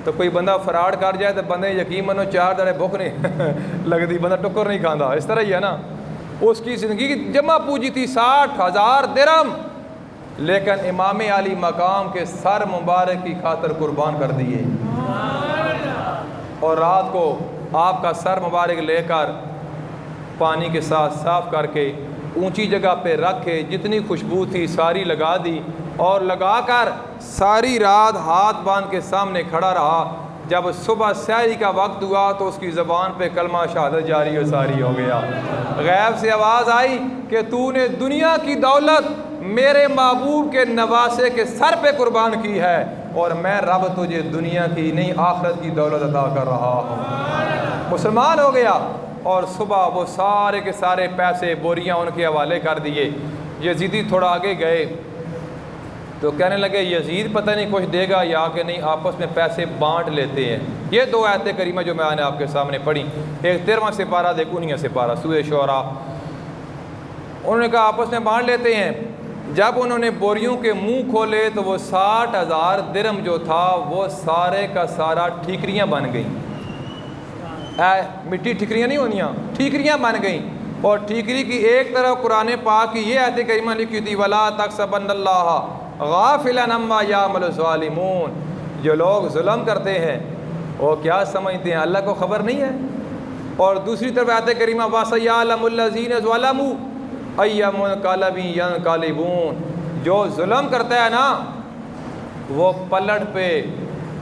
تو کوئی بندہ فراڈ کر جائے تو بندے یقین منو 4 دڑے بھوک نہیں لگتی، بندہ ٹکر نہیں کھانا، اس طرح ہی ہے نا۔ اس کی زندگی کی جمع پوجی تھی 60,000 درہم، لیکن امام عالی مقام کے سر مبارک کی خاطر قربان کر دیے، اور رات کو آپ کا سر مبارک لے کر پانی کے ساتھ صاف کر کے اونچی جگہ پہ رکھ کے جتنی خوشبو تھی ساری لگا دی، اور لگا کر ساری رات ہاتھ باندھ کے سامنے کھڑا رہا۔ جب صبح سحری کا وقت ہوا تو اس کی زبان پہ کلمہ شہادت جاری و ساری ہو گیا۔ غیب سے آواز آئی کہ تو نے دنیا کی دولت میرے محبوب کے نواسے کے سر پہ قربان کی ہے، اور میں رب تجھے دنیا کی نہیں آخرت کی دولت عطا کر رہا ہوں۔ مسلمان ہو گیا، اور صبح وہ سارے کے سارے پیسے بوریاں ان کے حوالے کر دیے۔ یزیدی تھوڑا آگے گئے تو کہنے لگے یزید پتہ نہیں کچھ دے گا یا کہ نہیں، آپس میں پیسے بانٹ لیتے ہیں۔ یہ 2 آیتیں کریمہ جو میں نے آپ کے سامنے پڑھی، ایک 13واں سپارہ ایک 19واں سپارہ سورہ شعراء۔ انہوں نے کہا آپس میں بانٹ لیتے ہیں، جب انہوں نے بوریوں کے منہ کھولے تو وہ 60,000 درہم جو تھا وہ سارے کا سارا ٹھیکریاں بن گئیں. مٹی ٹھیکریاں نہیں ہونیاں، ٹھیکریاں بن گئیں. اور ٹھیکری کی ایک طرف قرآن پاک کی یہ آیت کریمہ لکھی تھی وَلَا تَحْسَبَنَّ اللَّهَ غَافِلًا عَمَّا يَعْمَلُ الظَّالِمُونَ. جو لوگ ظلم کرتے ہیں وہ کیا سمجھتے ہیں اللہ کو خبر نہیں ہے. اور دوسری طرف آیت کریمہ وَسَيَعْلَمُ الَّذِينَ ظَلَمُوا أَيَّ مُنقَلَبٍ يَنقَلِبُونَ. جو ظلم کرتا ہے نا وہ پلٹ پہ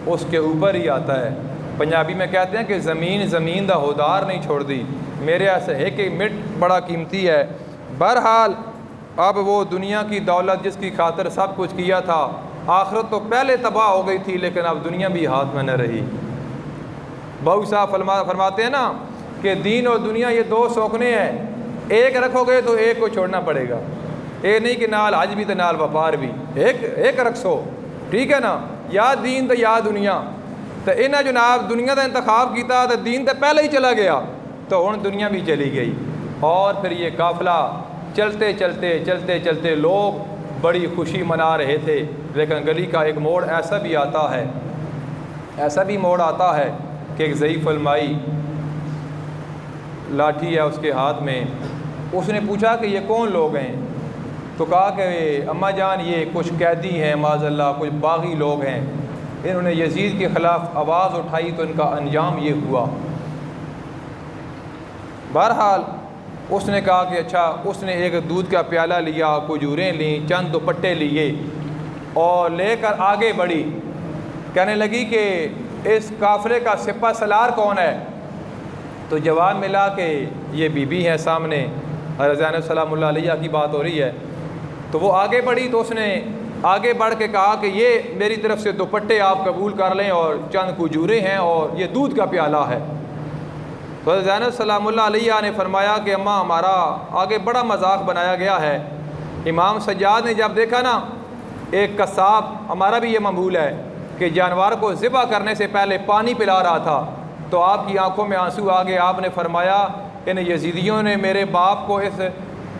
اس کے اوپر ہی آتا ہے. پنجابی میں کہتے ہیں کہ زمین دا ہودار نہیں چھوڑ دی. میرے ایسے ایک منٹ بڑا قیمتی ہے. بہرحال اب وہ دنیا کی دولت جس کی خاطر سب کچھ کیا تھا، آخرت تو پہلے تباہ ہو گئی تھی لیکن اب دنیا بھی ہاتھ میں نہ رہی. بہو صاحب فرماتے ہیں نا کہ دین اور دنیا یہ دو سوکھنے ہیں، ایک رکھو گے تو ایک کو چھوڑنا پڑے گا. یہ نہیں کہ نال حج بھی تو نال وپار بھی، ایک رکھو، ٹھیک ہے نا، یا دین تو یا دنیا. تو انہیں جناب دنیا کا انتخاب کیتا تو دین تو پہلے ہی چلا گیا تو ہن دنیا بھی چلی گئی. اور پھر یہ قافلہ چلتے چلتے لوگ بڑی خوشی منا رہے تھے. لیکن گلی کا ایک موڑ ایسا بھی موڑ آتا ہے کہ ایک ضعیف المائی لاٹھی ہے اس کے ہاتھ میں. اس نے پوچھا کہ یہ کون لوگ ہیں؟ تو کہا کہ اماں جان یہ کچھ قیدی ہیں معاذ اللہ، کچھ باغی لوگ ہیں، انہوں نے یزید کے خلاف آواز اٹھائی تو ان کا انجام یہ ہوا. بہرحال اس نے کہا کہ اچھا. اس نے ایک دودھ کا پیالہ لیا، کھجوریں لیں، چند دوپٹے لیے اور لے کر آگے بڑھی. کہنے لگی کہ اس قافلے کا سپہ سالار کون ہے؟ تو جواب ملا کہ یہ بی بی ہیں سامنے، حضرت زینب سلام اللہ علیہ کی بات ہو رہی ہے. تو وہ آگے بڑھی تو اس نے آگے بڑھ کے کہا کہ یہ میری طرف سے دوپٹے آپ قبول کر لیں اور چند کھجوریں ہیں اور یہ دودھ کا پیالہ ہے. تو حضرت زینب سلام اللہ علیہ نے فرمایا کہ اماں ہمارا آگے بڑا مذاق بنایا گیا ہے. امام سجاد نے جب دیکھا نا ایک قصاب، ہمارا بھی یہ معمول ہے کہ جانور کو ذبح کرنے سے پہلے پانی پلا رہا تھا تو آپ کی آنکھوں میں آنسو آ گئے. آپ نے فرمایا ان یزیدیوں نے میرے باپ کو اس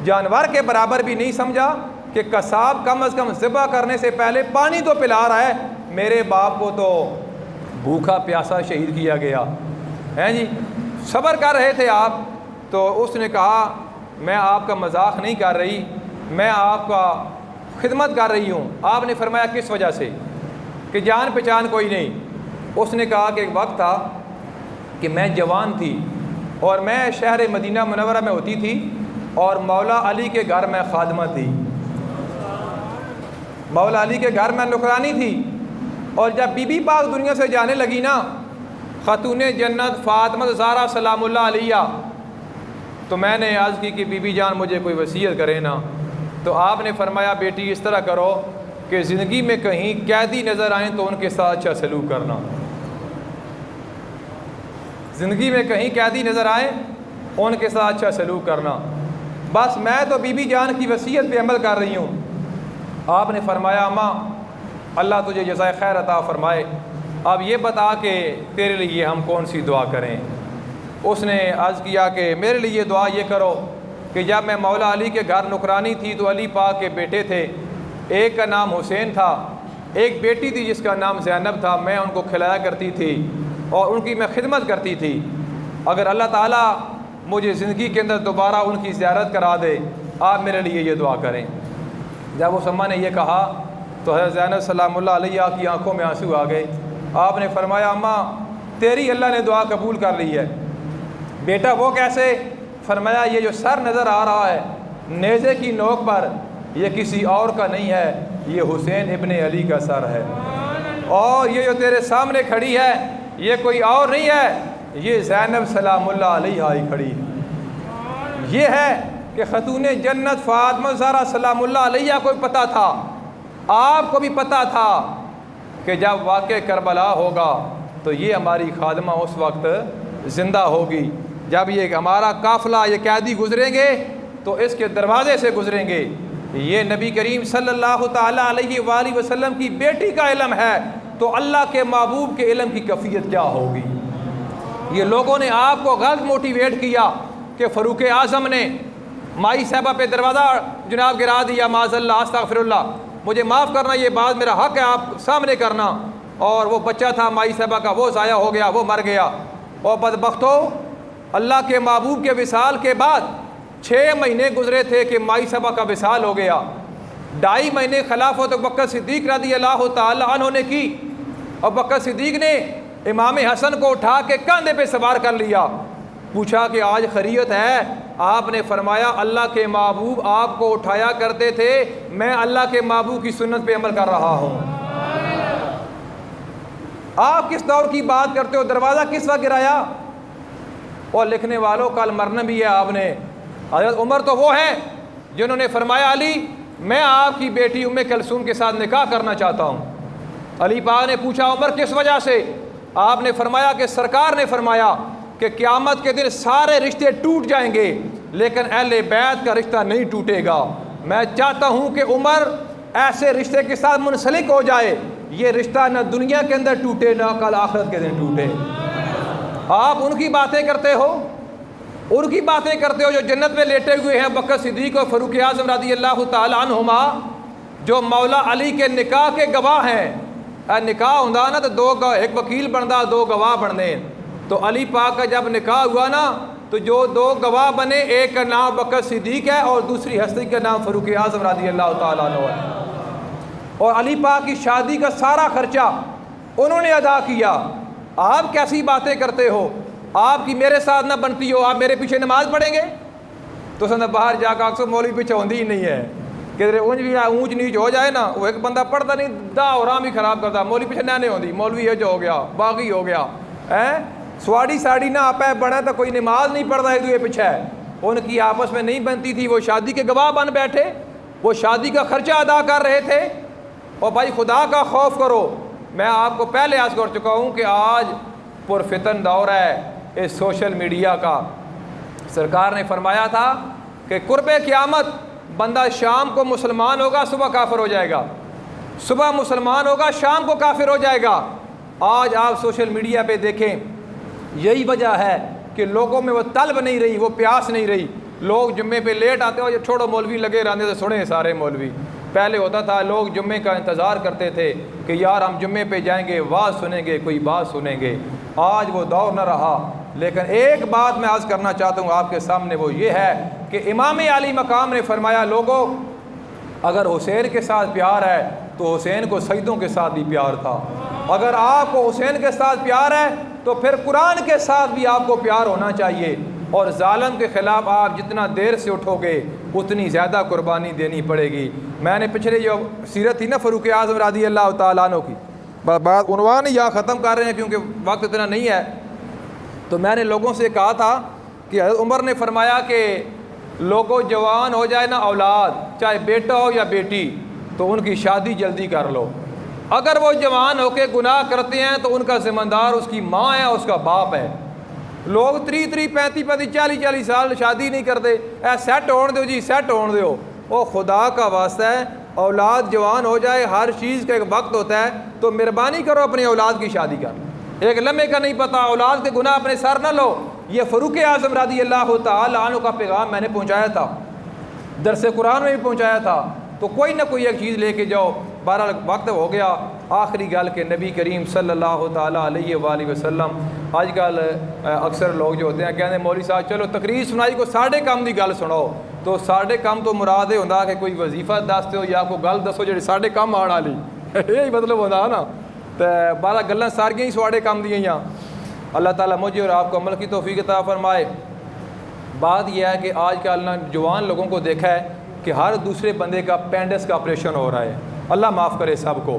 جانور کے برابر بھی نہیں سمجھا کہ قصاب کم از کم ذبح کرنے سے پہلے پانی تو پلا رہا ہے، میرے باپ کو تو بھوکا پیاسا شہید کیا گیا ہے. جی صبر کر رہے تھے آپ. تو اس نے کہا میں آپ کا مذاق نہیں کر رہی، میں آپ کا خدمت کر رہی ہوں. آپ نے فرمایا کس وجہ سے؟ کہ جان پہچان کوئی نہیں. اس نے کہا کہ ایک وقت تھا کہ میں جوان تھی اور میں شہر مدینہ منورہ میں ہوتی تھی اور مولا علی کے گھر میں خادمہ تھی. مولا علی کے گھر میں نوکرانی تھی. اور جب بی بی پاک دنیا سے جانے لگی نا خاتون جنت فاطمہ زہرا سلام اللہ علیہ، تو میں نے عرض کی کہ بی بی جان مجھے کوئی وصیت کرے نا. تو آپ نے فرمایا بیٹی اس طرح کرو کہ زندگی میں کہیں قیدی نظر آئیں تو ان کے ساتھ اچھا سلوک کرنا. زندگی میں کہیں قیدی نظر آئیں ان کے ساتھ اچھا سلوک کرنا. بس میں تو بی بی جان کی وصیت پہ عمل کر رہی ہوں. آپ نے فرمایا اماں اللہ تجھے جزائے خیر عطا فرمائے، اب یہ بتا کہ تیرے لیے ہم کون سی دعا کریں. اس نے عرض کیا کہ میرے لیے دعا یہ کرو کہ جب میں مولا علی کے گھر نوکرانی تھی تو علی پاک کے بیٹے تھے، ایک کا نام حسین تھا، ایک بیٹی تھی جس کا نام زینب تھا. میں ان کو کھلایا کرتی تھی اور ان کی میں خدمت کرتی تھی. اگر اللہ تعالیٰ مجھے زندگی کے اندر دوبارہ ان کی زیارت کرا دے آپ میرے لیے یہ دعا کریں. جب اس اماں نے یہ کہا تو حضرت زینب سلام اللہ علیہ کی آنکھوں میں آنسو آ گئے. آپ نے فرمایا اماں تیری اللہ نے دعا قبول کر لی ہے. بیٹا وہ کیسے؟ فرمایا یہ جو سر نظر آ رہا ہے نیزے کی نوک پر یہ کسی اور کا نہیں ہے، یہ حسین ابن علی کا سر ہے. اور یہ جو تیرے سامنے کھڑی ہے یہ کوئی اور نہیں ہے، یہ زینب سلام اللہ علیہ ہی کھڑی ہے. یہ ہے کہ خاتون جنت فاطمہ زہرا سلام اللہ علیہ کو بھی پتہ تھا، آپ کو بھی پتہ تھا کہ جب واقع کربلا ہوگا تو یہ ہماری خادمہ اس وقت زندہ ہوگی. جب یہ ہمارا قافلہ یہ قیدی گزریں گے تو اس کے دروازے سے گزریں گے. یہ نبی کریم صلی اللہ تعالیٰ علیہ وآلہ وسلم کی بیٹی کا علم ہے تو اللہ کے محبوب کے علم کی کیفیت کیا ہوگی. یہ لوگوں نے آپ کو غلط موٹیویٹ کیا کہ فاروق اعظم نے مائی صاحبہ پہ دروازہ جناب گرا دیا، معاذ اللہ استغفر اللہ، مجھے معاف کرنا، یہ بات میرا حق ہے آپ سامنے کرنا، اور وہ بچہ تھا مائی صاحبہ کا، وہ ضائع ہو گیا، وہ مر گیا۔ اور بدبختو اللہ کے محبوب کے وصال کے بعد 6 مہینے گزرے تھے کہ مائی صاحبہ کا وصال ہو گیا۔ 2.5 مہینے خلافت ابوبکر صدیق رضی اللہ تعالی عنہ نے کی۔ ابوبکر صدیق نے امام حسن کو اٹھا کے کاندھے پہ سوار کر لیا، پوچھا کہ آج خیریت ہے؟ آپ نے فرمایا اللہ کے محبوب آپ کو اٹھایا کرتے تھے، میں اللہ کے محبوب کی سنت پہ عمل کر رہا ہوں۔ آپ کس دور کی بات کرتے ہو؟ دروازہ کس وقت گرایا؟ اور لکھنے والوں کل مرنا بھی ہے آپ نے۔ حضرت عمر تو وہ ہیں جنہوں نے فرمایا علی میں آپ کی بیٹی ام کلثوم کے ساتھ نکاح کرنا چاہتا ہوں۔ علی پاک نے پوچھا عمر کس وجہ سے؟ آپ نے فرمایا کہ سرکار نے فرمایا کہ قیامت کے دن سارے رشتے ٹوٹ جائیں گے لیکن اہل بیت کا رشتہ نہیں ٹوٹے گا۔ میں چاہتا ہوں کہ عمر ایسے رشتے کے ساتھ منسلک ہو جائے، یہ رشتہ نہ دنیا کے اندر ٹوٹے نہ کل آخرت کے دن ٹوٹے۔ آپ ان کی باتیں کرتے ہو، ان کی باتیں کرتے ہو جو جنت میں لیٹے ہوئے ہیں، بکر صدیق اور فاروق اعظم رضی اللہ تعالی عنہما، جو مولا علی کے نکاح کے گواہ ہیں۔ نکاح ہوندا نا تو ایک وکیل بندا، 2 گواہ بننے۔ تو علی پاک کا جب نکاح ہوا نا تو جو 2 گواہ بنے، ایک کا نام بکر صدیق ہے اور دوسری ہستی کا نام فاروق اعظم رضی اللہ تعالیٰ عنہ ہے۔ اور علی پاک کی شادی کا سارا خرچہ انہوں نے ادا کیا۔ آپ کیسی باتیں کرتے ہو؟ آپ کی میرے ساتھ نہ بنتی ہو، آپ میرے پیچھے نماز پڑھیں گے؟ تو سن باہر جا کے اکثر مولوی پیچھے ہوندی ہی نہیں ہے کہ اونچ نیچ ہو جائے نا، وہ ایک بندہ پڑھتا نہیں دا اور رام ہی خراب کرتا، مولوی پیچھے نہ نہیں ہوندی، مولوی یہ جو ہو گیا باغی ہو گیا سواڑی ساڑی نہ آپ بنا تو کوئی نماز نہیں پڑھتا ایک دوسرے پیچھے۔ ان کی آپس میں نہیں بنتی تھی، وہ شادی کے گواہ بن بیٹھے، وہ شادی کا خرچہ ادا کر رہے تھے۔ اور بھائی خدا کا خوف کرو، میں آپ کو پہلے عرض کر چکا ہوں کہ آج پرفتن دور ہے اس سوشل میڈیا کا۔ سرکار نے فرمایا تھا کہ قرب قیامت بندہ شام کو مسلمان ہوگا صبح کافر ہو جائے گا، صبح مسلمان ہوگا شام کو کافر ہو جائے گا۔ آج آپ سوشل میڈیا پہ دیکھیں، یہی وجہ ہے کہ لوگوں میں وہ طلب نہیں رہی، وہ پیاس نہیں رہی۔ لوگ جمعے پہ لیٹ آتے ہو، یہ چھوڑو مولوی لگے رہنے تو سنے سارے مولوی۔ پہلے ہوتا تھا لوگ جمعے کا انتظار کرتے تھے کہ یار ہم جمعے پہ جائیں گے، واز سنیں گے، کوئی بات سنیں گے۔ آج وہ دور نہ رہا۔ لیکن ایک بات میں عرض کرنا چاہتا ہوں آپ کے سامنے، وہ یہ ہے کہ امام علی مقام نے فرمایا لوگوں اگر حسین کے ساتھ پیار ہے تو حسین کو سجدوں کے ساتھ بھی پیار تھا۔ اگر آپ کو حسین کے ساتھ پیار ہے تو پھر قرآن کے ساتھ بھی آپ کو پیار ہونا چاہیے، اور ظالم کے خلاف آپ جتنا دیر سے اٹھو گے اتنی زیادہ قربانی دینی پڑے گی۔ میں نے پچھلے جو سیرت تھی نا فاروق اعظم رضی اللہ تعالیٰ عنہ کی بات عنوان یہاں ختم کر رہے ہیں کیونکہ وقت اتنا نہیں ہے، تو میں نے لوگوں سے کہا تھا کہ حضرت عمر نے فرمایا کہ لوگوں جوان ہو جائے نا اولاد، چاہے بیٹا ہو یا بیٹی، تو ان کی شادی جلدی کر لو۔ اگر وہ جوان ہو کے گناہ کرتے ہیں تو ان کا ذمہ دار اس کی ماں ہے، اس کا باپ ہے۔ لوگ 35 40 سال شادی نہیں کرتے، سیٹ ہون دو جی، سیٹ ہون دو۔ وہ خدا کا واسطہ ہے، اولاد جوان ہو جائے، ہر چیز کا ایک وقت ہوتا ہے، تو مہربانی کرو اپنی اولاد کی شادی کر۔ ایک لمحے کا نہیں پتہ، اولاد کے گناہ اپنے سر نہ لو۔ یہ فاروق اعظم رضی اللہ تعالی عنہ کا پیغام میں نے پہنچایا تھا، درس قرآن میں بھی پہنچایا تھا، تو کوئی نہ کوئی ایک چیز لے کے جاؤ۔ بہرحال وقت ہو گیا، آخری گل کہ نبی کریم صلی اللہ تعالیٰ علیہ وآلہ وسلم، آج کل اکثر لوگ جو ہوتے ہیں کہتے ہیں مولوی صاحب چلو تقریر سنائی کو ساڑھے کم دی گل سناؤ، تو ساڑھے کم تو مراد یہ ہوتا کہ کوئی وظیفہ دستے ہو یا کوئی گل دسو جی ساڑھے کم آن والی، یہی مطلب ہوتا نا۔ تو بارہ گلاں ساریاں ہی ساڑھے کم دیاں۔ اللہ تعالیٰ مجھے اور آپ کو عمل کی توفیق عطا فرمائے۔ بات یہ ہے کہ آج کل نا جوان لوگوں کو دیکھا ہے کہ ہر دوسرے بندے کا پینڈس کا آپریشن ہو رہا ہے، اللہ معاف کرے سب کو۔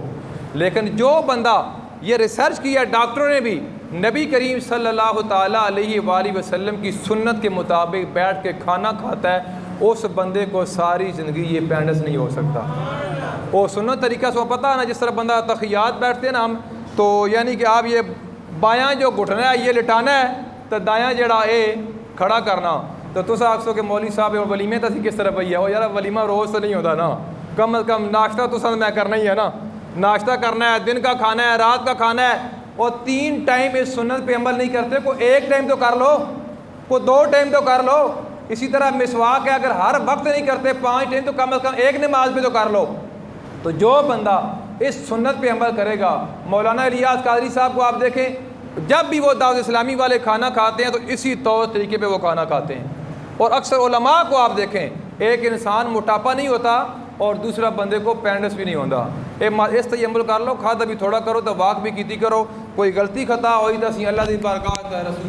لیکن جو بندہ یہ ریسرچ کیا ڈاکٹروں نے بھی، نبی کریم صلی اللہ تعالیٰ علیہ وآلہ وسلم کی سنت کے مطابق بیٹھ کے کھانا کھاتا ہے، اس بندے کو ساری زندگی یہ پینڈس نہیں ہو سکتا۔ وہ سنت طریقہ سے پتہ ہے نا، جس طرح بندہ تخیات بیٹھتے ہیں نا ہم، تو یعنی کہ آپ یہ بایاں جو گھٹنا ہے یہ لٹانا ہے تو دایاں جڑا ہے کھڑا کرنا۔ تو تسا آخسو کہ مولوی صاحب ولیمے تو کس طرح پی ہے، وہ یار ولیمہ روز تو نہیں ہوتا نا، کم از کم ناشتہ تو سن میں کرنا ہی ہے نا، ناشتہ کرنا ہے، دن کا کھانا ہے، رات کا کھانا ہے، اور 3 ٹائم اس سنت پہ عمل نہیں کرتے، کوئی 1 ٹائم تو کر لو، کوئی 2 ٹائم تو کر لو۔ اسی طرح مسواک ہے، اگر ہر وقت نہیں کرتے 5 ٹائم تو کم از کم ایک نماز پہ تو کر لو۔ تو جو بندہ اس سنت پہ عمل کرے گا، مولانا الیاس قادری صاحب کو آپ دیکھیں، جب بھی وہ دعوت اسلامی والے کھانا کھاتے ہیں تو اسی طور طریقے پہ وہ کھانا کھاتے ہیں۔ اور اکثر علماء کو آپ دیکھیں، ایک انسان موٹاپا نہیں ہوتا اور دوسرا بندے کو پینڈس بھی نہیں ہوتا۔ اس طرح عمل کر لو، کھادا بھی تھوڑا کرو تو واک بھی کیتی کرو، کوئی غلطی خطا ہوئی تو اسی اللہ دی بارگاہ رسول